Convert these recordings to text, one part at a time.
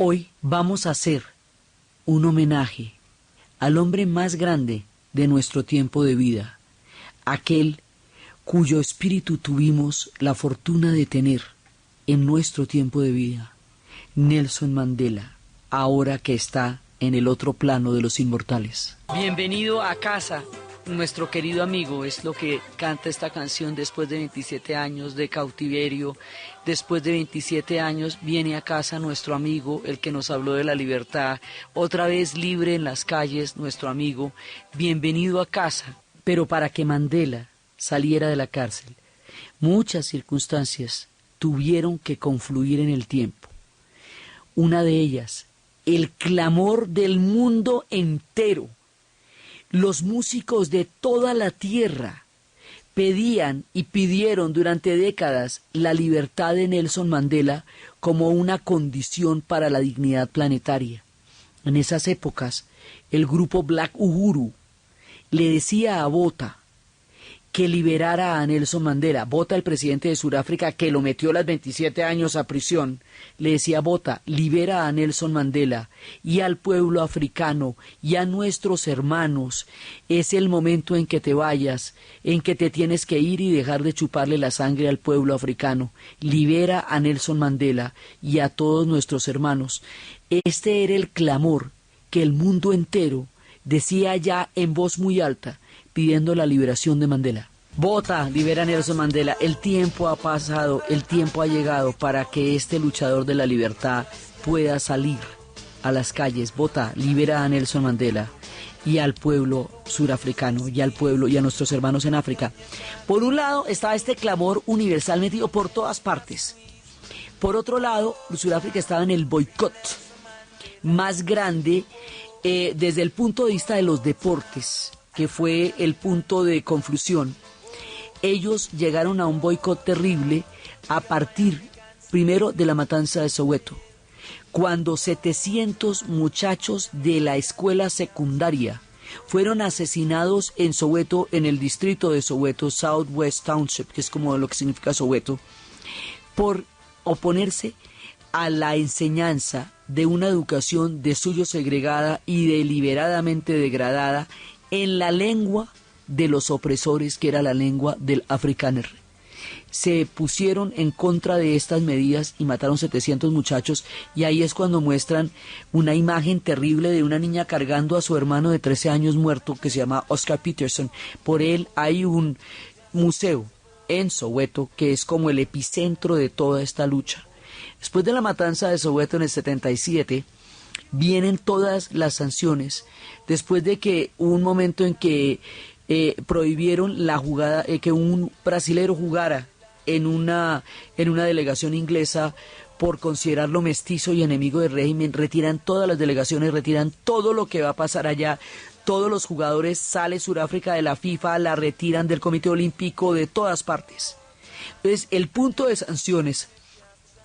Hoy vamos a hacer un homenaje al hombre más grande de nuestro tiempo de vida, aquel cuyo espíritu tuvimos la fortuna de tener en nuestro tiempo de vida, Nelson Mandela, ahora que está en el otro plano de los inmortales. Bienvenido a casa, nuestro querido amigo, es lo que canta esta canción después de 27 años de cautiverio. Después de 27 años viene a casa nuestro amigo, el que nos habló de la libertad, otra vez libre en las calles, nuestro amigo. Bienvenido a casa, pero para que Mandela saliera de la cárcel, muchas circunstancias tuvieron que confluir en el tiempo. Una de ellas, el clamor del mundo entero. Los músicos de toda la tierra pedían y pidieron durante décadas la libertad de Nelson Mandela como una condición para la dignidad planetaria. En esas épocas, el grupo Black Uhuru le decía a Botha que liberara a Nelson Mandela. Botha, el presidente de Sudáfrica, que lo metió las 27 años a prisión, le decía a Botha, libera a Nelson Mandela y al pueblo africano y a nuestros hermanos. Es el momento en que te vayas, en que te tienes que ir y dejar de chuparle la sangre al pueblo africano. Libera a Nelson Mandela y a todos nuestros hermanos. Este era el clamor que el mundo entero decía ya en voz muy alta, pidiendo la liberación de Mandela. Botha, libera a Nelson Mandela. El tiempo ha pasado, el tiempo ha llegado para que este luchador de la libertad pueda salir a las calles. Botha, libera a Nelson Mandela y al pueblo surafricano y al pueblo y a nuestros hermanos en África. Por un lado estaba este clamor universal metido por todas partes. Por otro lado, Sudáfrica estaba en el boicot más grande desde el punto de vista de los deportes, que fue el punto de conflusión. Ellos llegaron a un boicot terrible a partir, primero, de la matanza de Soweto, cuando 700 muchachos de la escuela secundaria fueron asesinados en Soweto, en el distrito de Soweto, Southwest Township, que es como lo que significa Soweto, por oponerse a la enseñanza de una educación de suyo segregada y deliberadamente degradada en la lengua de los opresores, que era la lengua del Afrikaner. Se pusieron en contra de estas medidas y mataron 700 muchachos, y ahí es cuando muestran una imagen terrible de una niña cargando a su hermano de 13 años muerto, que se llama Oscar Peterson. Por él hay un museo en Soweto que es como el epicentro de toda esta lucha. Después de la matanza de Soweto en el 77, vienen todas las sanciones, después de que hubo un momento en que prohibieron la jugada, que un brasilero jugara en una delegación inglesa por considerarlo mestizo y enemigo del régimen. Retiran todas las delegaciones, retiran todo lo que va a pasar allá. Todos los jugadores, sale Sudáfrica de la FIFA, la retiran del Comité Olímpico, de todas partes. Entonces, el punto de sanciones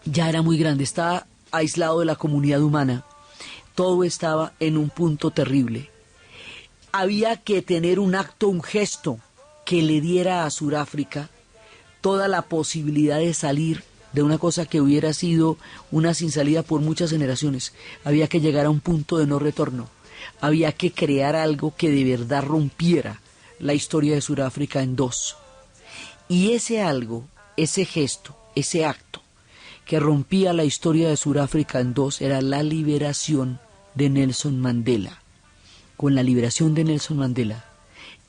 ya era muy grande, estaba aislado de la comunidad humana. Todo estaba en un punto terrible. Había que tener un acto, un gesto que le diera a Sudáfrica toda la posibilidad de salir de una cosa que hubiera sido una sin salida por muchas generaciones. Había que llegar a un punto de no retorno. Había que crear algo que de verdad rompiera la historia de Sudáfrica en dos. Y ese algo, ese gesto, ese acto que rompía la historia de Sudáfrica en dos era la liberación de Nelson Mandela. Con la liberación de Nelson Mandela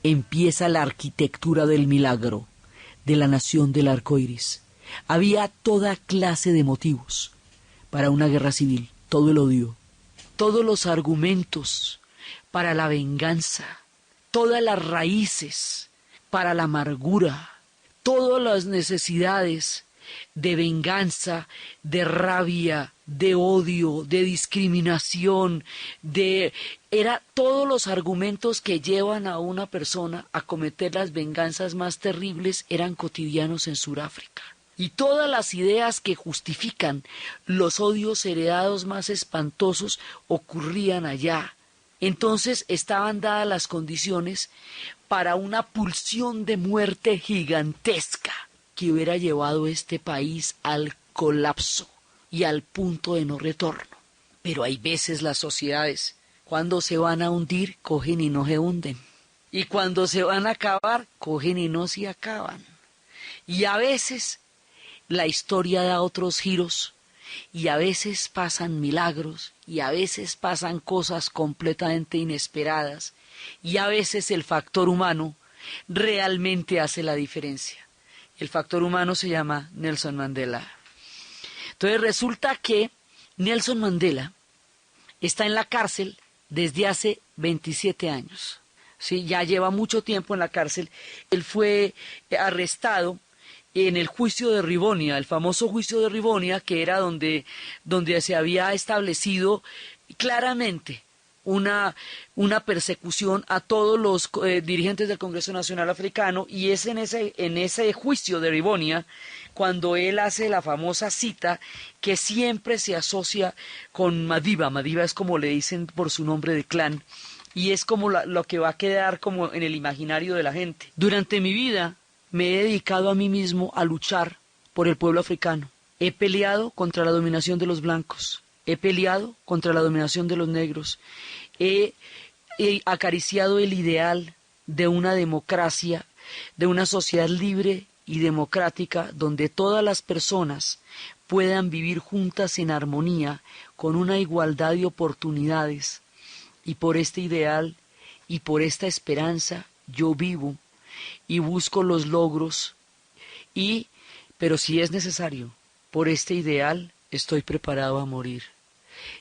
empieza la arquitectura del milagro de la nación del arco iris. Había toda clase de motivos para una guerra civil, todo el odio, todos los argumentos para la venganza, todas las raíces para la amargura, todas las necesidades de venganza, de rabia, de odio, de discriminación, era todos los argumentos que llevan a una persona a cometer las venganzas más terribles eran cotidianos en Sudáfrica. Y todas las ideas que justifican los odios heredados más espantosos ocurrían allá. Entonces estaban dadas las condiciones para una pulsión de muerte gigantesca que hubiera llevado este país al colapso y al punto de no retorno. Pero hay veces las sociedades, cuando se van a hundir, cogen y no se hunden. Y cuando se van a acabar, cogen y no se acaban. Y a veces la historia da otros giros, y a veces pasan milagros, y a veces pasan cosas completamente inesperadas, y a veces el factor humano realmente hace la diferencia. El factor humano se llama Nelson Mandela. Entonces resulta que Nelson Mandela está en la cárcel desde hace 27 años. ¿Sí? Ya lleva mucho tiempo en la cárcel. Él fue arrestado en el juicio de Rivonia, el famoso juicio de Rivonia, que era donde se había establecido claramente una persecución a todos los dirigentes del Congreso Nacional Africano, y es en ese juicio de Rivonia cuando él hace la famosa cita que siempre se asocia con Madiba. Madiba es como le dicen por su nombre de clan, y es como lo que va a quedar como en el imaginario de la gente. Durante mi vida me he dedicado a mí mismo a luchar por el pueblo africano. He peleado contra la dominación de los blancos. He peleado contra la dominación de los negros. He acariciado el ideal de una democracia, de una sociedad libre y democrática, donde todas las personas puedan vivir juntas en armonía, con una igualdad de oportunidades. Y por este ideal y por esta esperanza yo vivo y busco los logros, pero si es necesario, por este ideal estoy preparado a morir.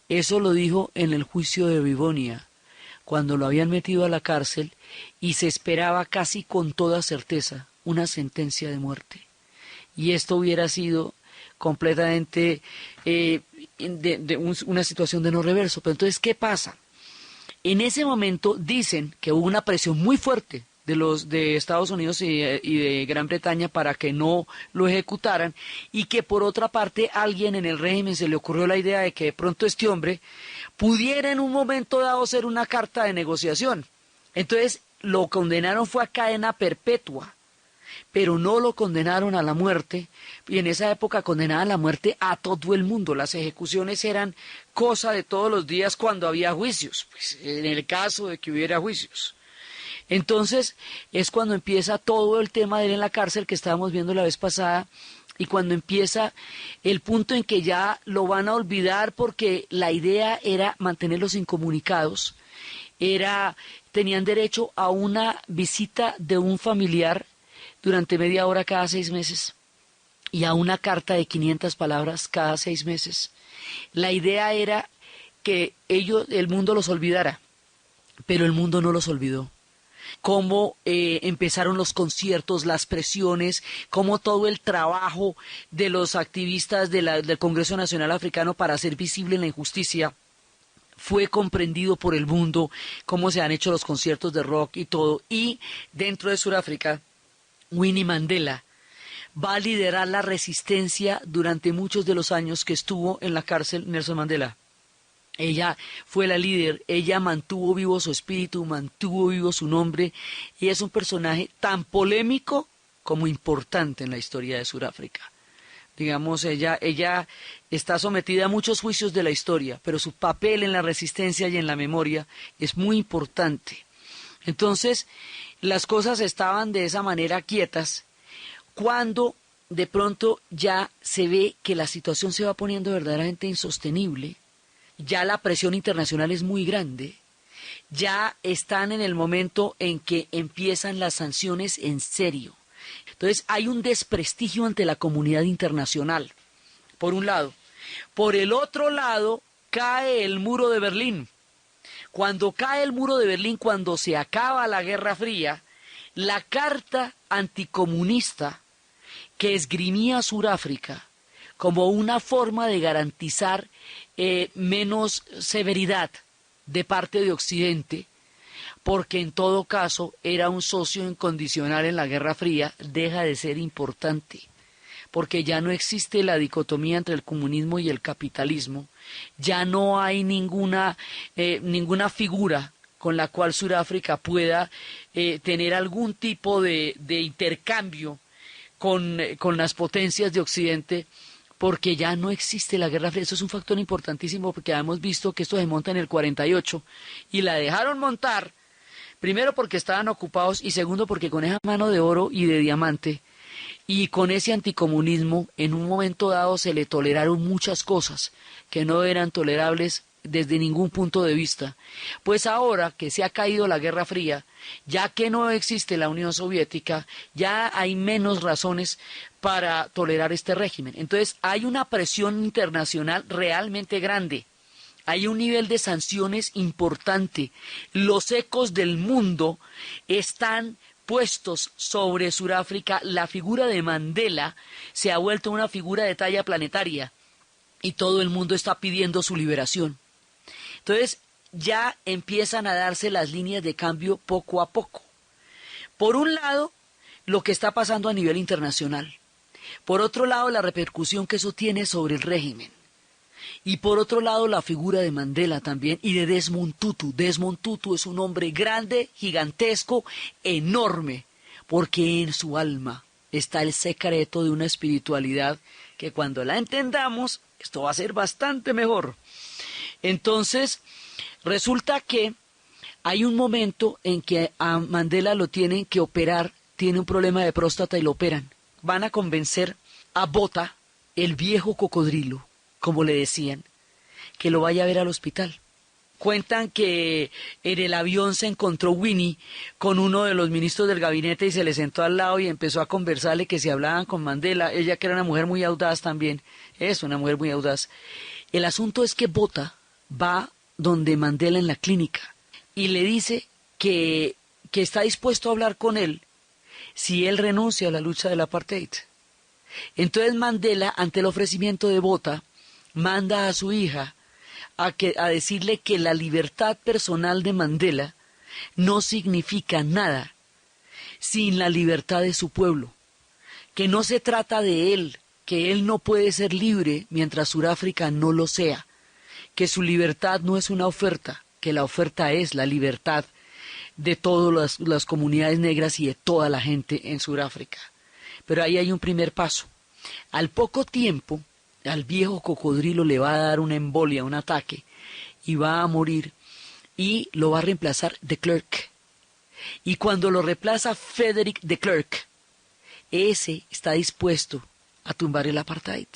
Eso lo dijo en el juicio de Rivonia, cuando lo habían metido a la cárcel y se esperaba casi con toda certeza una sentencia de muerte. Y esto hubiera sido completamente una situación de no reverso. Pero entonces, ¿qué pasa? En ese momento dicen que hubo una presión muy fuerte de Estados Unidos y de Gran Bretaña para que no lo ejecutaran, y que por otra parte alguien en el régimen se le ocurrió la idea de que de pronto este hombre pudiera en un momento dado ser una carta de negociación. Entonces lo condenaron fue a cadena perpetua, pero no lo condenaron a la muerte, y en esa época condenaban a la muerte a todo el mundo. Las ejecuciones eran cosa de todos los días cuando había juicios, pues, en el caso de que hubiera juicios. Entonces es cuando empieza todo el tema de él en la cárcel que estábamos viendo la vez pasada, y cuando empieza el punto en que ya lo van a olvidar, porque la idea era mantenerlos incomunicados. Tenían derecho a una visita de un familiar durante media hora cada 6 meses y a una carta de 500 palabras cada 6 meses. La idea era que el mundo los olvidara, pero el mundo no los olvidó. Cómo empezaron los conciertos, las presiones, cómo todo el trabajo de los activistas del Congreso Nacional Africano para hacer visible la injusticia fue comprendido por el mundo, cómo se han hecho los conciertos de rock y todo. Y dentro de Sudáfrica, Winnie Mandela va a liderar la resistencia durante muchos de los años que estuvo en la cárcel Nelson Mandela. Ella fue la líder, ella mantuvo vivo su espíritu, mantuvo vivo su nombre. Ella es un personaje tan polémico como importante en la historia de Sudáfrica. Digamos, ella está sometida a muchos juicios de la historia, pero su papel en la resistencia y en la memoria es muy importante. Entonces, las cosas estaban de esa manera quietas, cuando de pronto ya se ve que la situación se va poniendo verdaderamente insostenible. Ya la presión internacional es muy grande, ya están en el momento en que empiezan las sanciones en serio. Entonces hay un desprestigio ante la comunidad internacional, por un lado. Por el otro lado, cae el muro de Berlín. Cuando cae el muro de Berlín, cuando se acaba la Guerra Fría, la carta anticomunista que esgrimía Sudáfrica como una forma de garantizar menos severidad de parte de Occidente, porque en todo caso era un socio incondicional en la Guerra Fría, deja de ser importante, porque ya no existe la dicotomía entre el comunismo y el capitalismo, ya no hay ninguna figura con la cual Sudáfrica pueda tener algún tipo de intercambio con las potencias de Occidente, porque ya no existe la Guerra Fría. Eso es un factor importantísimo porque hemos visto que esto se monta en el 48 y la dejaron montar, primero porque estaban ocupados y segundo porque con esa mano de oro y de diamante y con ese anticomunismo en un momento dado se le toleraron muchas cosas que no eran tolerables desde ningún punto de vista. Pues ahora que se ha caído la Guerra Fría, ya que no existe la Unión Soviética, ya hay menos razones para tolerar este régimen. Entonces hay una presión internacional realmente grande. Hay un nivel de sanciones importante. Los ecos del mundo están puestos sobre Sudáfrica. La figura de Mandela se ha vuelto una figura de talla planetaria y todo el mundo está pidiendo su liberación. Entonces ya empiezan a darse las líneas de cambio poco a poco. Por un lado, lo que está pasando a nivel internacional. Por otro lado, la repercusión que eso tiene sobre el régimen. Y por otro lado, la figura de Mandela también y de Desmond Tutu. Desmond Tutu es un hombre grande, gigantesco, enorme, porque en su alma está el secreto de una espiritualidad que cuando la entendamos, esto va a ser bastante mejor. Entonces, resulta que hay un momento en que a Mandela lo tienen que operar, tiene un problema de próstata y lo operan. Van a convencer a Botha, el viejo cocodrilo, como le decían, que lo vaya a ver al hospital. Cuentan que en el avión se encontró Winnie con uno de los ministros del gabinete y se le sentó al lado y empezó a conversarle que si hablaban con Mandela, ella que era una mujer muy audaz también, es una mujer muy audaz. El asunto es que Botha va donde Mandela en la clínica y le dice que está dispuesto a hablar con él si él renuncia a la lucha del apartheid. Entonces Mandela, ante el ofrecimiento de Botha, manda a su hija a decirle que la libertad personal de Mandela no significa nada sin la libertad de su pueblo, que no se trata de él, que él no puede ser libre mientras Sudáfrica no lo sea, que su libertad no es una oferta, que la oferta es la libertad de todas las comunidades negras y de toda la gente en Sudáfrica. Pero ahí hay un primer paso. Al poco tiempo, al viejo cocodrilo le va a dar una embolia, un ataque, y va a morir, y lo va a reemplazar de Klerk. Y cuando lo reemplaza Frederick de Klerk, ese está dispuesto a tumbar el apartheid.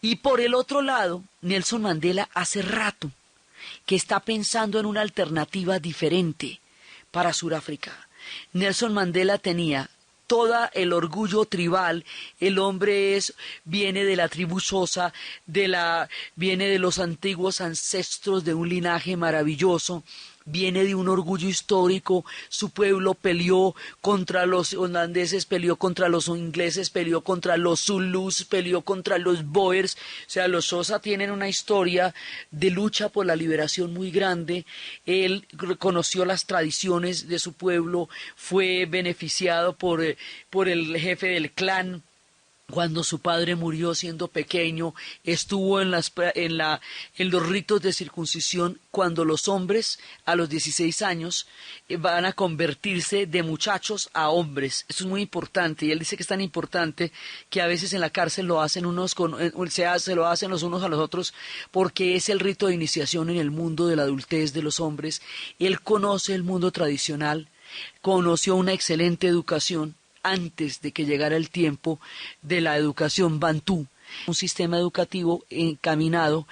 Y por el otro lado, Nelson Mandela hace rato que está pensando en una alternativa diferente para Sudáfrica. Nelson Mandela tenía todo el orgullo tribal, el hombre viene de la tribu Xhosa, viene de los antiguos ancestros de un linaje maravilloso, viene de un orgullo histórico, su pueblo peleó contra los holandeses, peleó contra los ingleses, peleó contra los zulus, peleó contra los boers, o sea, los Xhosa tienen una historia de lucha por la liberación muy grande. Él reconoció las tradiciones de su pueblo, fue beneficiado por el jefe del clan. Cuando su padre murió siendo pequeño, estuvo en los ritos de circuncisión cuando los hombres a los 16 años van a convertirse de muchachos a hombres. Eso es muy importante y él dice que es tan importante que a veces en la cárcel lo hacen se lo hacen los unos a los otros porque es el rito de iniciación en el mundo de la adultez de los hombres. Él conoce el mundo tradicional, conoció una excelente educación antes de que llegara el tiempo de la educación bantú, un sistema educativo encaminado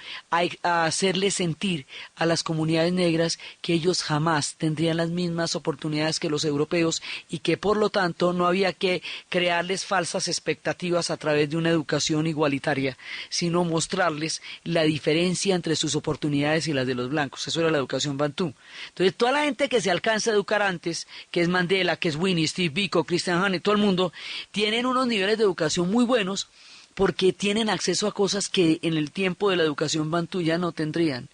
a hacerle sentir a las comunidades negras que ellos jamás tendrían las mismas oportunidades que los europeos y que por lo tanto no había que crearles falsas expectativas a través de una educación igualitaria, sino mostrarles la diferencia entre sus oportunidades y las de los blancos. Eso era la educación bantú. Entonces toda la gente que se alcanza a educar antes, que es Mandela, que es Winnie, Steve Biko, Christian Haney, todo el mundo, tienen unos niveles de educación muy buenos porque tienen acceso a cosas que en el tiempo de la educación bantú ya no tendrían.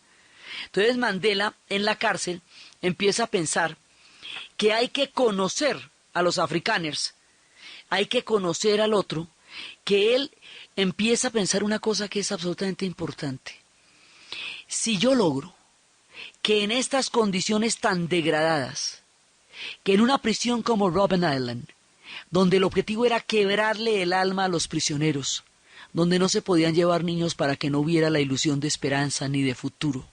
Entonces Mandela en la cárcel empieza a pensar que hay que conocer a los afrikaners, hay que conocer al otro, que él empieza a pensar una cosa que es absolutamente importante. Si yo logro que en estas condiciones tan degradadas, que en una prisión como Robben Island, donde el objetivo era quebrarle el alma a los prisioneros, donde no se podían llevar niños para que no hubiera la ilusión de esperanza ni de futuro.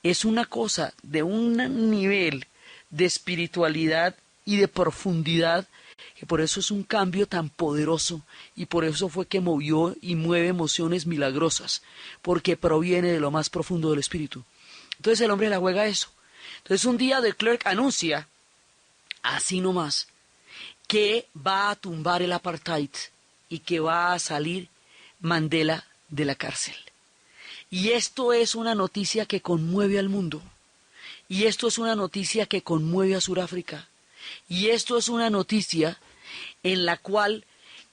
Es una cosa de un nivel de espiritualidad y de profundidad, que por eso es un cambio tan poderoso y por eso fue que movió y mueve emociones milagrosas, porque proviene de lo más profundo del espíritu. Entonces el hombre la juega eso. Entonces un día de Klerk anuncia, así nomás, que va a tumbar el apartheid y que va a salir Mandela de la cárcel. Y esto es una noticia que conmueve al mundo. Y esto es una noticia que conmueve a Sudáfrica. Y esto es una noticia en la cual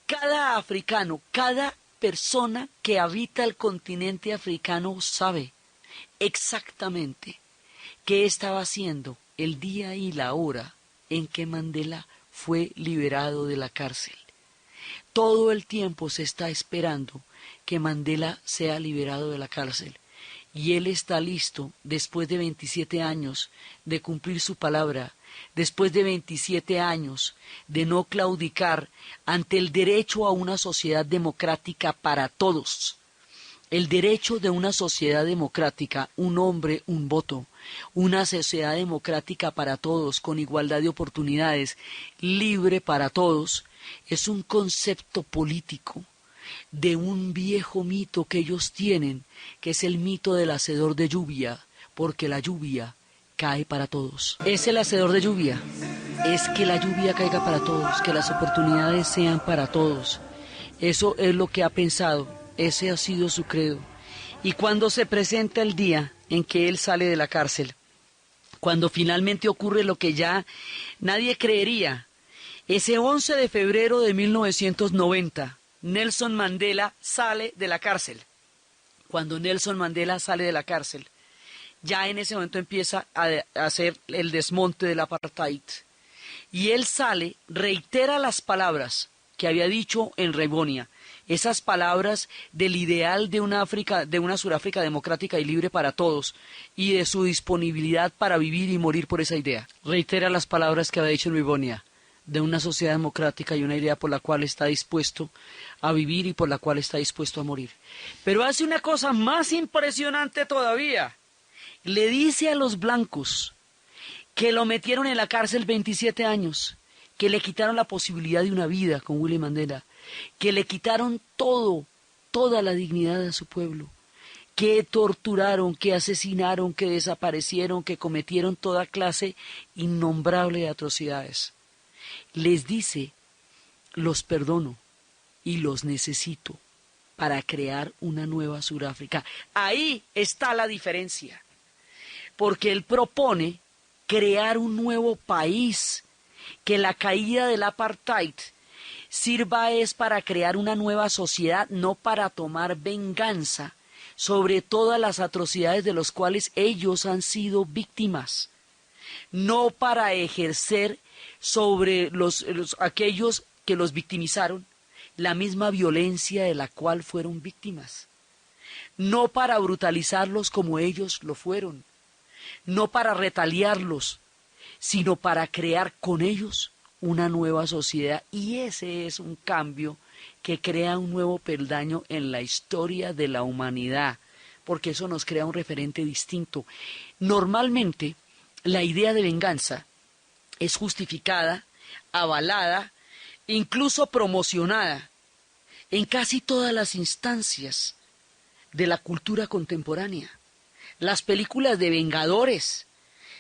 cada africano, cada persona que habita el continente africano sabe exactamente qué estaba haciendo el día y la hora en que Mandela fue liberado de la cárcel. Todo el tiempo se está esperando que Mandela sea liberado de la cárcel. Y él está listo, después de 27 años de cumplir su palabra, después de 27 años de no claudicar ante el derecho a una sociedad democrática para todos. El derecho de una sociedad democrática, un hombre, un voto, una sociedad democrática para todos, con igualdad de oportunidades, libre para todos, es un concepto político de un viejo mito que ellos tienen, que es el mito del hacedor de lluvia, porque la lluvia cae para todos. Es el hacedor de lluvia, es que la lluvia caiga para todos, que las oportunidades sean para todos. Eso es lo que ha pensado, ese ha sido su credo. Y cuando se presenta el día en que él sale de la cárcel, cuando finalmente ocurre lo que ya nadie creería, ese 11 de febrero de 1990, Nelson Mandela sale de la cárcel. Cuando Nelson Mandela sale de la cárcel, ya en ese momento empieza a hacer el desmonte del apartheid. Y él sale, reitera las palabras que había dicho en Rebonia, esas palabras del ideal de una Sudáfrica democrática y libre para todos, y de su disponibilidad para vivir y morir por esa idea. Reitera las palabras que había dicho en Rebonia, de una sociedad democrática y una idea por la cual está dispuesto a vivir y por la cual está dispuesto a morir. Pero hace una cosa más impresionante todavía. Le dice a los blancos que lo metieron en la cárcel 27 años, que le quitaron la posibilidad de una vida con Willy Mandela, que le quitaron toda la dignidad de su pueblo, que torturaron, que asesinaron, que desaparecieron, que cometieron toda clase innombrable de atrocidades. Les dice, los perdono y los necesito para crear una nueva Sudáfrica. Ahí está la diferencia, porque él propone crear un nuevo país, que la caída del apartheid sirva es para crear una nueva sociedad, no para tomar venganza sobre todas las atrocidades de las cuales ellos han sido víctimas, no para ejercer sobre aquellos que los victimizaron la misma violencia de la cual fueron víctimas, no para brutalizarlos como ellos lo fueron, no para retaliarlos, sino para crear con ellos una nueva sociedad. Y ese es un cambio que crea un nuevo peldaño en la historia de la humanidad, porque eso nos crea un referente distinto. Normalmente, la idea de venganza es justificada, avalada, incluso promocionada en casi todas las instancias de la cultura contemporánea. Las películas de vengadores,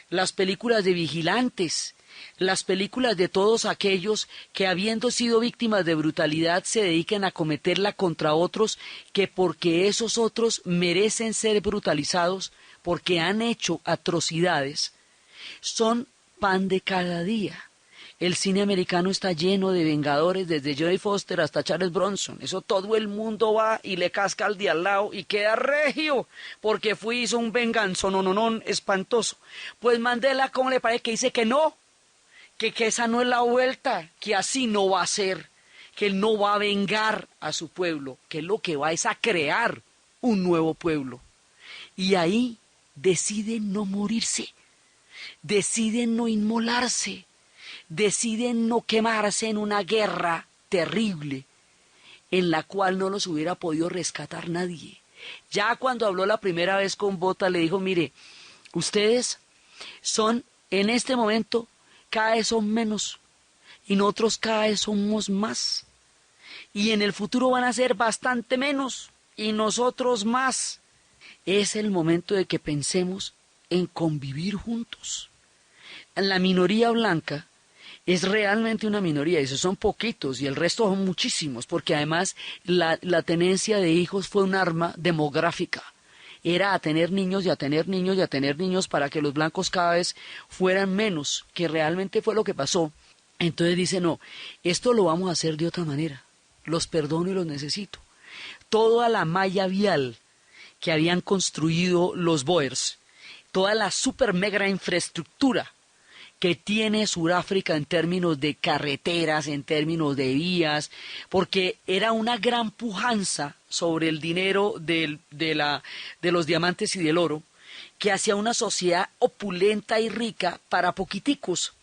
las películas de vigilantes, las películas de todos aquellos que, habiendo sido víctimas de brutalidad, se dedican a cometerla contra otros, que porque esos otros merecen ser brutalizados porque han hecho atrocidades, son pan de cada día. El cine americano está lleno de vengadores, desde Jodie Foster hasta Charles Bronson. Eso todo el mundo va y le casca al de al lado y queda regio, porque hizo un venganzo, no, espantoso. Pues Mandela, ¿cómo le parece que dice que no? Que esa no es la vuelta, que así no va a ser, que él no va a vengar a su pueblo, que lo que va es a crear un nuevo pueblo. Y ahí deciden no morirse, deciden no inmolarse, deciden no quemarse en una guerra terrible en la cual no los hubiera podido rescatar nadie. Ya cuando habló la primera vez con Botha le dijo, mire, ustedes son en este momento cada vez son menos y nosotros cada vez somos más. Y en el futuro van a ser bastante menos y nosotros más. Es el momento de que pensemos en convivir juntos. La minoría blanca es realmente una minoría, esos son poquitos y el resto son muchísimos, porque además la tenencia de hijos fue un arma demográfica. Era a tener niños y a tener niños y a tener niños para que los blancos cada vez fueran menos, que realmente fue lo que pasó. Entonces dice, no, esto lo vamos a hacer de otra manera. Los perdono y los necesito. Toda la malla vial que habían construido los Boers, toda la super mega infraestructura que tiene Sudáfrica en términos de carreteras, en términos de vías, porque era una gran pujanza sobre el dinero de los diamantes y del oro, que hacía una sociedad opulenta y rica para poquiticos,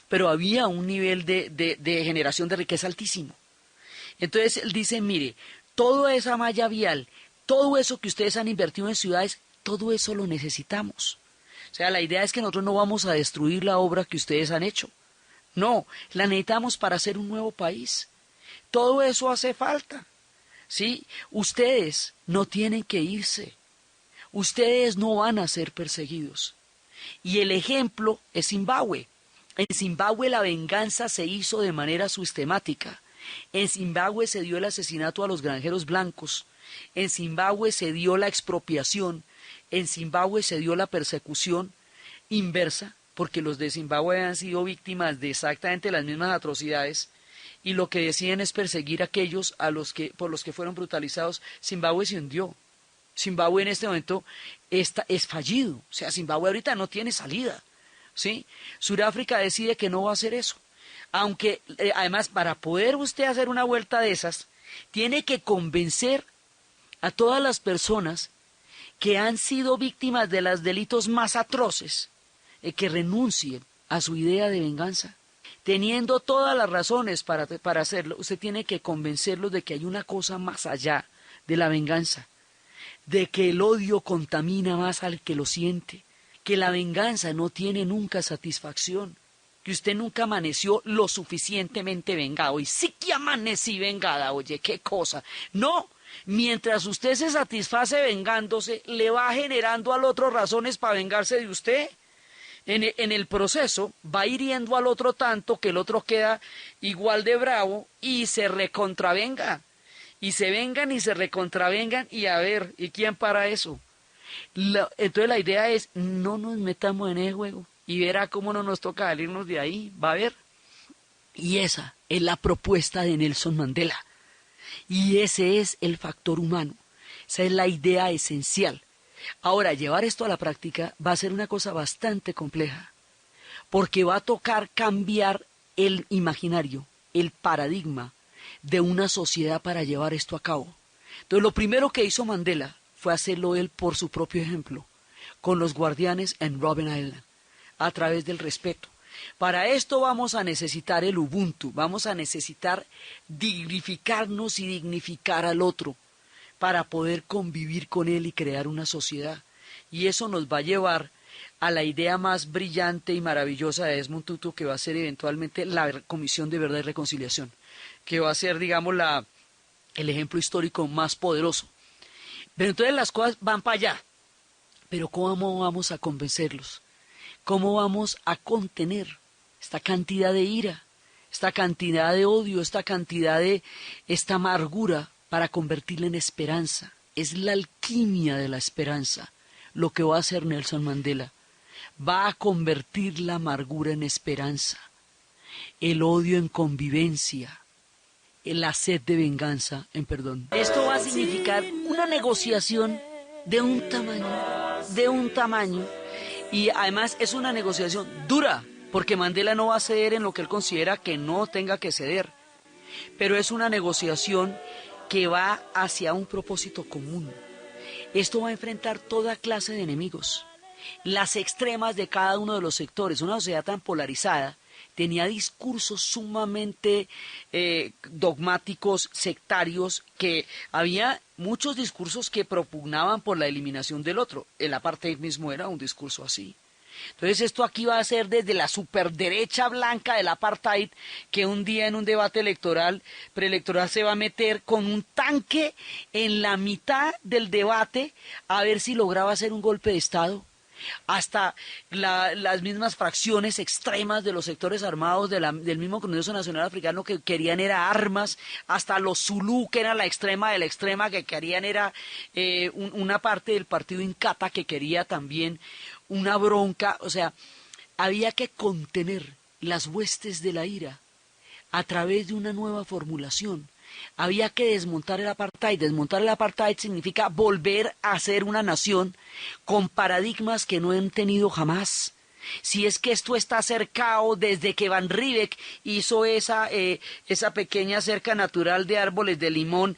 pero había un nivel de generación de riqueza altísimo. Entonces él dice, mire, toda esa malla vial, todo eso que ustedes han invertido en ciudades, todo eso lo necesitamos. O sea, la idea es que nosotros no vamos a destruir la obra que ustedes han hecho. No, la necesitamos para hacer un nuevo país. Todo eso hace falta. ¿Sí? Ustedes no tienen que irse. Ustedes no van a ser perseguidos. Y el ejemplo es Zimbabue. En Zimbabue la venganza se hizo de manera sistemática. En Zimbabue se dio el asesinato a los granjeros blancos. En Zimbabue se dio la expropiación. En Zimbabue se dio la persecución inversa, porque los de Zimbabue han sido víctimas de exactamente las mismas atrocidades, y lo que deciden es perseguir a aquellos por los que fueron brutalizados. Zimbabue se hundió. Zimbabue en este momento es fallido. O sea, Zimbabue ahorita no tiene salida. ¿Sí? Sudáfrica decide que no va a hacer eso. Aunque, además, para poder usted hacer una vuelta de esas, tiene que convencer a todas las personas que han sido víctimas de los delitos más atroces, que renuncien a su idea de venganza. Teniendo todas las razones para hacerlo, usted tiene que convencerlos de que hay una cosa más allá de la venganza, de que el odio contamina más al que lo siente, que la venganza no tiene nunca satisfacción, que usted nunca amaneció lo suficientemente vengado. Y sí que amanecí vengada, oye, qué cosa. No. Mientras usted se satisface vengándose, le va generando al otro razones para vengarse de usted. En el proceso va hiriendo al otro tanto que el otro queda igual de bravo y se recontravenga. Y se vengan y se recontravengan y a ver, ¿y quién para eso? Entonces la idea es, no nos metamos en ese juego y verá cómo no nos toca salirnos de ahí, va a ver. Y esa es la propuesta de Nelson Mandela. Y ese es el factor humano, esa es la idea esencial. Ahora, llevar esto a la práctica va a ser una cosa bastante compleja, porque va a tocar cambiar el imaginario, el paradigma de una sociedad para llevar esto a cabo. Entonces, lo primero que hizo Mandela fue hacerlo él por su propio ejemplo, con los guardianes en Robben Island, a través del respeto. Para esto vamos a necesitar el Ubuntu, vamos a necesitar dignificarnos y dignificar al otro para poder convivir con él y crear una sociedad. Y eso nos va a llevar a la idea más brillante y maravillosa de Desmond Tutu, que va a ser eventualmente la Comisión de Verdad y Reconciliación, que va a ser, digamos, el ejemplo histórico más poderoso. Pero entonces las cosas van para allá. Pero ¿cómo vamos a convencerlos? ¿Cómo vamos a contener esta cantidad de ira, esta cantidad de odio, esta amargura para convertirla en esperanza? Es la alquimia de la esperanza lo que va a hacer Nelson Mandela. Va a convertir la amargura en esperanza, el odio en convivencia, la sed de venganza en perdón. Esto va a significar una negociación de un tamaño. Y además es una negociación dura, porque Mandela no va a ceder en lo que él considera que no tenga que ceder. Pero es una negociación que va hacia un propósito común. Esto va a enfrentar toda clase de enemigos, las extremas de cada uno de los sectores. Una sociedad tan polarizada tenía discursos sumamente dogmáticos, sectarios, que había muchos discursos que propugnaban por la eliminación del otro. El apartheid mismo era un discurso así. Entonces esto aquí va a ser desde la superderecha blanca del apartheid, que un día en un debate preelectoral se va a meter con un tanque en la mitad del debate a ver si lograba hacer un golpe de Estado, hasta las mismas fracciones extremas de los sectores armados del mismo Congreso Nacional Africano que querían era armas, hasta los Zulú, que era la extrema de la extrema, que querían era una parte del partido Inkatha que quería también una bronca. O sea, había que contener las huestes de la ira a través de una nueva formulación. Había que desmontar el apartheid. Desmontar el apartheid significa volver a ser una nación con paradigmas que no han tenido jamás. Si es que esto está cercado desde que Van Riebeeck hizo esa pequeña cerca natural de árboles de limón,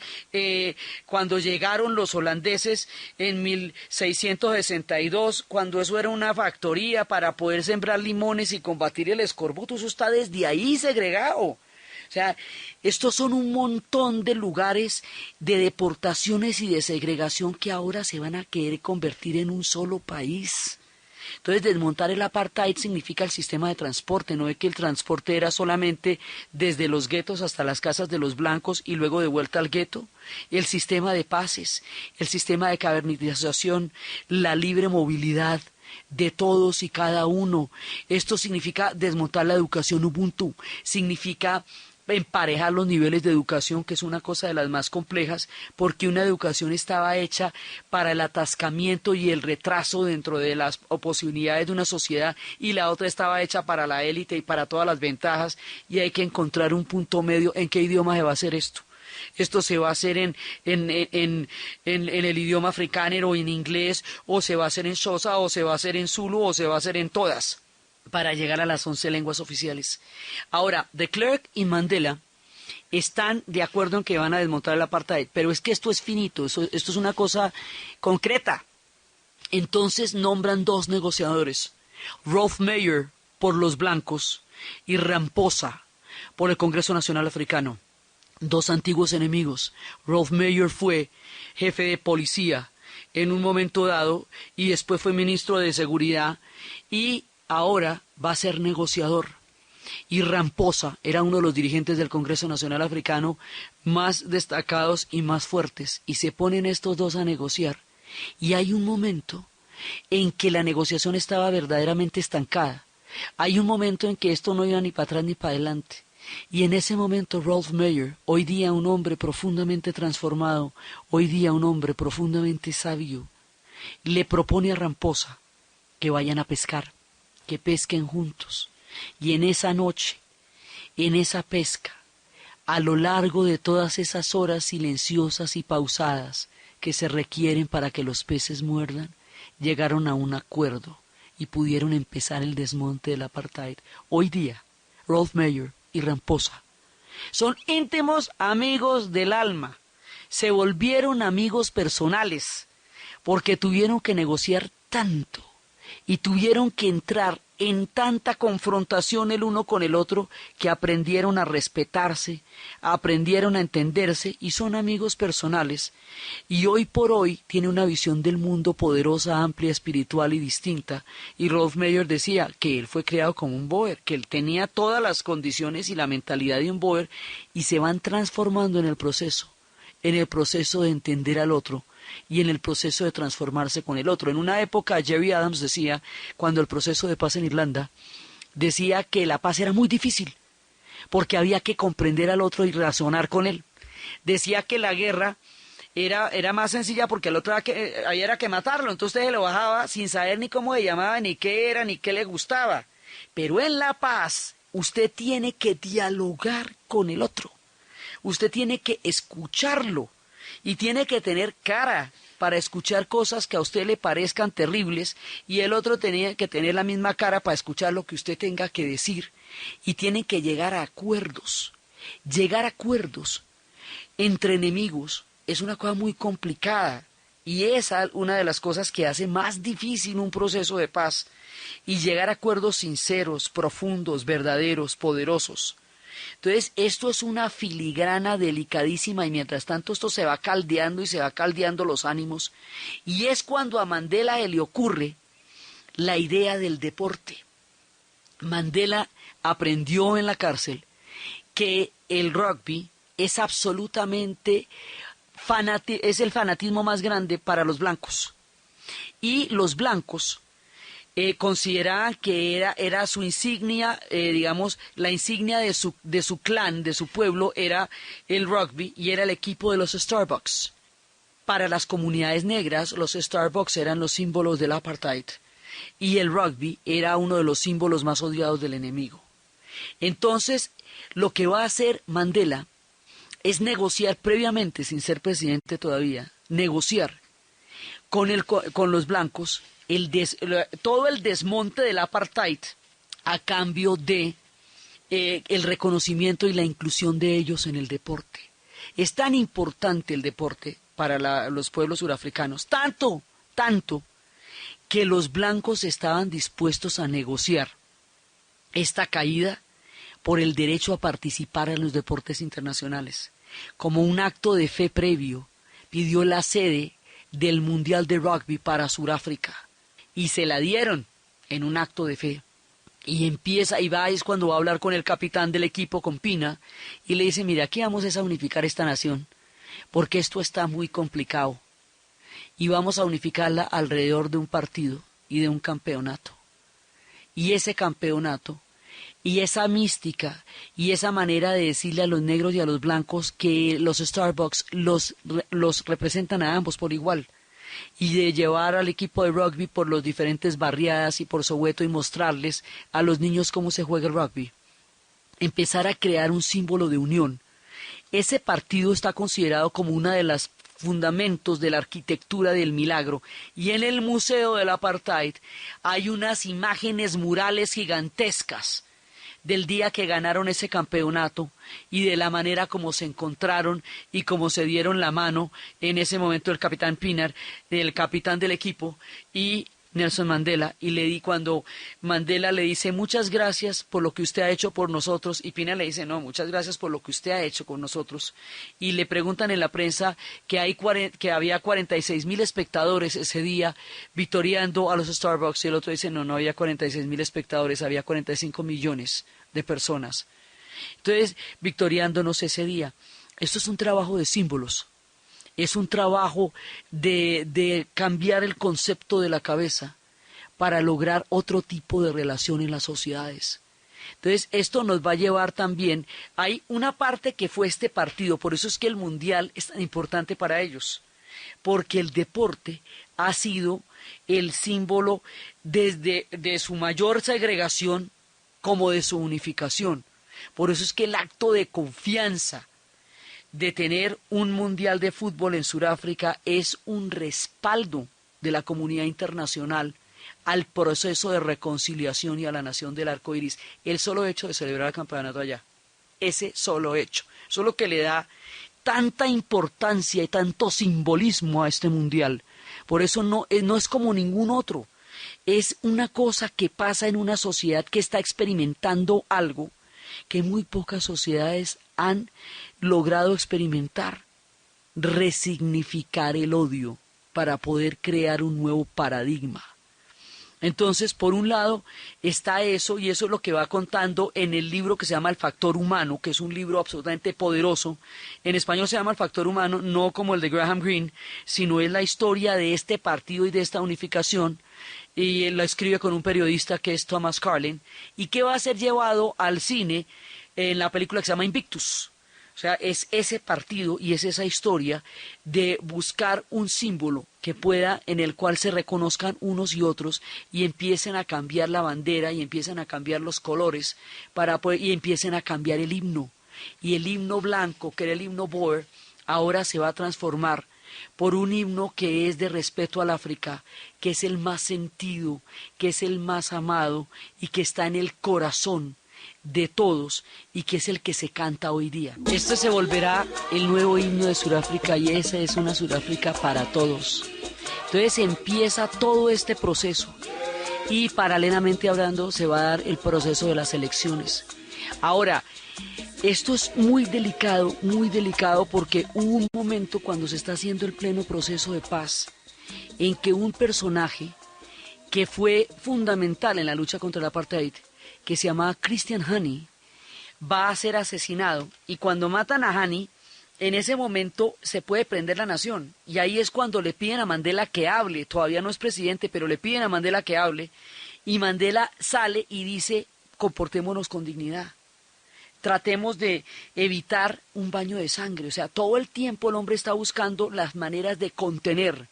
cuando llegaron los holandeses en 1662, cuando eso era una factoría para poder sembrar limones y combatir el escorbuto, eso está desde ahí segregado. O sea, estos son un montón de lugares de deportaciones y de segregación que ahora se van a querer convertir en un solo país. Entonces, desmontar el apartheid significa el sistema de transporte. No es que el transporte era solamente desde los guetos hasta las casas de los blancos y luego de vuelta al gueto. El sistema de pases, el sistema de cavernización, la libre movilidad de todos y cada uno. Esto significa desmontar la educación Ubuntu, significa emparejar los niveles de educación, que es una cosa de las más complejas, porque una educación estaba hecha para el atascamiento y el retraso dentro de las posibilidades de una sociedad, y la otra estaba hecha para la élite y para todas las ventajas, y hay que encontrar un punto medio. ¿En qué idioma se va a hacer esto? Esto se va a hacer en el idioma afrikáner o en inglés, o se va a hacer en Xhosa, o se va a hacer en Zulu, o se va a hacer en todas, para llegar a las 11 lenguas oficiales. Ahora, de Klerk y Mandela están de acuerdo en que van a desmontar el apartheid, pero es que esto es finito, esto es una cosa concreta. Entonces nombran dos negociadores, Rolf Meyer por los blancos y Ramaphosa por el Congreso Nacional Africano. Dos antiguos enemigos. Rolf Meyer fue jefe de policía en un momento dado y después fue ministro de Seguridad y ahora va a ser negociador. Y Ramaphosa era uno de los dirigentes del Congreso Nacional Africano más destacados y más fuertes. Y se ponen estos dos a negociar. Y hay un momento en que la negociación estaba verdaderamente estancada. Hay un momento en que esto no iba ni para atrás ni para adelante. Y en ese momento Rolf Meyer, hoy día un hombre profundamente transformado, hoy día un hombre profundamente sabio, le propone a Ramaphosa que vayan a pescar, que pesquen juntos. Y en esa noche, en esa pesca, a lo largo de todas esas horas silenciosas y pausadas que se requieren para que los peces muerdan, llegaron a un acuerdo y pudieron empezar el desmonte del apartheid. Hoy día, Rolf Meyer y Ramaphosa son íntimos amigos del alma, se volvieron amigos personales, porque tuvieron que negociar tanto y tuvieron que entrar en tanta confrontación el uno con el otro que aprendieron a respetarse, aprendieron a entenderse y son amigos personales. Y hoy por hoy tiene una visión del mundo poderosa, amplia, espiritual y distinta. Y Rolf Meyer decía que él fue creado como un Boer, que él tenía todas las condiciones y la mentalidad de un Boer y se van transformando en el proceso de entender al otro y en el proceso de transformarse con el otro. En una época Jerry Adams decía, cuando el proceso de paz en Irlanda, decía que la paz era muy difícil, porque había que comprender al otro y razonar con él. Decía que la guerra era más sencilla porque al otro era que matarlo, entonces se lo bajaba sin saber ni cómo se llamaba, ni qué era, ni qué le gustaba. Pero en la paz, usted tiene que dialogar con el otro, usted tiene que escucharlo, y tiene que tener cara para escuchar cosas que a usted le parezcan terribles y el otro tenía que tener la misma cara para escuchar lo que usted tenga que decir y tienen que llegar a acuerdos. Llegar a acuerdos entre enemigos es una cosa muy complicada Y esa es una de las cosas que hace más difícil un proceso de paz y llegar a acuerdos sinceros, profundos, verdaderos, poderosos. Entonces, esto es una filigrana delicadísima y mientras tanto esto se va caldeando y se va caldeando los ánimos. Y es cuando a Mandela le ocurre la idea del deporte. Mandela aprendió en la cárcel que el rugby es absolutamente es el fanatismo más grande para los blancos. Y los blancos consideraban que era su insignia, digamos, la insignia de su clan, de su pueblo, era el rugby y era el equipo de los Starbucks. Para las comunidades negras, los Starbucks eran los símbolos del apartheid y el rugby era uno de los símbolos más odiados del enemigo. Entonces, lo que va a hacer Mandela es negociar previamente, sin ser presidente todavía, negociar con los blancos todo el desmonte del apartheid a cambio de el reconocimiento y la inclusión de ellos en el deporte. Es tan importante el deporte para los pueblos surafricanos, tanto que los blancos estaban dispuestos a negociar esta caída por el derecho a participar en los deportes internacionales. Como un acto de fe previo, pidió la sede del Mundial de Rugby para Sudáfrica y se la dieron en un acto de fe. Y es cuando va a hablar con el capitán del equipo, con Pina, y le dice, mira, aquí vamos a unificar esta nación, porque esto está muy complicado, y vamos a unificarla alrededor de un partido y de un campeonato. Y ese campeonato, y esa mística, y esa manera de decirle a los negros y a los blancos que los Starbucks los representan a ambos por igual, y de llevar al equipo de rugby por las diferentes barriadas y por Soweto y mostrarles a los niños cómo se juega el rugby. Empezar a crear un símbolo de unión. Ese partido está considerado como una de las fundamentos de la arquitectura del milagro, y en el Museo del Apartheid hay unas imágenes murales gigantescas del día que ganaron ese campeonato y de la manera como se encontraron y como se dieron la mano en ese momento el capitán Pienaar, el capitán del equipo, y Nelson Mandela, cuando Mandela le dice muchas gracias por lo que usted ha hecho por nosotros, y Pienaar le dice no, muchas gracias por lo que usted ha hecho con nosotros, y le preguntan en la prensa que había 46,000 espectadores ese día victoriando a los Starbucks, y el otro dice no había 46,000 espectadores, había 45 millones de personas. Entonces, victoriándonos ese día. Esto es un trabajo de símbolos. Es un trabajo de cambiar el concepto de la cabeza para lograr otro tipo de relación en las sociedades. Entonces, esto nos va a llevar también, hay una parte que fue este partido, por eso es que el Mundial es tan importante para ellos, porque el deporte ha sido el símbolo desde de su mayor segregación como de su unificación. Por eso es que el acto de confianza de tener un mundial de fútbol en Sudáfrica es un respaldo de la comunidad internacional al proceso de reconciliación y a la nación del arco iris. El solo hecho de celebrar el campeonato allá, ese solo hecho, eso es lo que le da tanta importancia y tanto simbolismo a este mundial. Por eso no es como ningún otro. Es una cosa que pasa en una sociedad que está experimentando algo que muy pocas sociedades han logrado experimentar, resignificar el odio para poder crear un nuevo paradigma. Entonces, por un lado está eso, y eso es lo que va contando en el libro que se llama El Factor Humano, que es un libro absolutamente poderoso. En español se llama El Factor Humano, no como el de Graham Greene, sino es la historia de este partido y de esta unificación, y él la escribe con un periodista que es Thomas Carlin, y que va a ser llevado al cine en la película que se llama Invictus. O sea, es ese partido y es esa historia de buscar un símbolo en el cual se reconozcan unos y otros y empiecen a cambiar la bandera y empiecen a cambiar los colores y empiecen a cambiar el himno. Y el himno blanco, que era el himno Boer, ahora se va a transformar por un himno que es de respeto al África, que es el más sentido, que es el más amado y que está en el corazón de todos y que es el que se canta hoy día. Este se volverá el nuevo himno de Sudáfrica y esa es una Sudáfrica para todos. Entonces empieza todo este proceso y paralelamente hablando se va a dar el proceso de las elecciones. Ahora, esto es muy delicado porque hubo un momento cuando se está haciendo el pleno proceso de paz en que un personaje que fue fundamental en la lucha contra el apartheid, que se llamaba Christian Hani, va a ser asesinado. Y cuando matan a Hani, en ese momento se puede prender la nación. Y ahí es cuando le piden a Mandela que hable. Todavía no es presidente, pero le piden a Mandela que hable. Y Mandela sale y dice, comportémonos con dignidad. Tratemos de evitar un baño de sangre. O sea, todo el tiempo el hombre está buscando las maneras de contener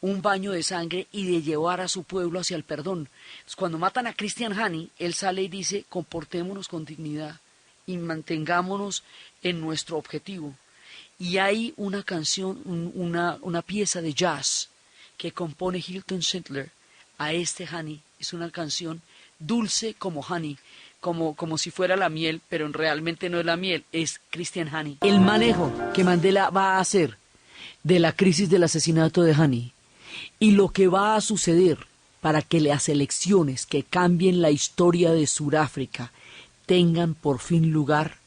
un baño de sangre y de llevar a su pueblo hacia el perdón. Entonces, cuando matan a Christian Hani, él sale y dice, comportémonos con dignidad y mantengámonos en nuestro objetivo. Y hay una canción, una pieza de jazz que compone Hilton Schindler a este Hani. Es una canción dulce como honey, como si fuera la miel, pero realmente no es la miel, es Christian Hani. El manejo que Mandela va a hacer de la crisis del asesinato de Hani y lo que va a suceder para que las elecciones que cambien la historia de Sudáfrica tengan por fin lugar,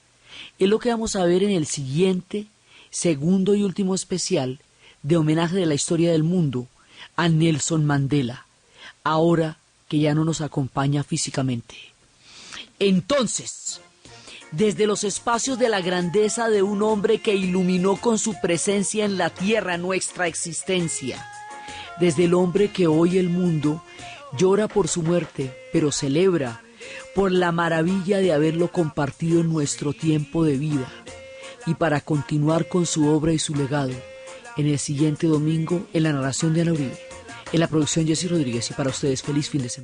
es lo que vamos a ver en el siguiente, segundo y último especial de homenaje de la historia del mundo a Nelson Mandela, ahora que ya no nos acompaña físicamente. Entonces, desde los espacios de la grandeza de un hombre que iluminó con su presencia en la tierra nuestra existencia, desde el hombre que hoy el mundo llora por su muerte, pero celebra por la maravilla de haberlo compartido en nuestro tiempo de vida, y para continuar con su obra y su legado, en el siguiente domingo, en la narración de Ana Uribe, en la producción Jessy Rodríguez, y para ustedes feliz fin de semana.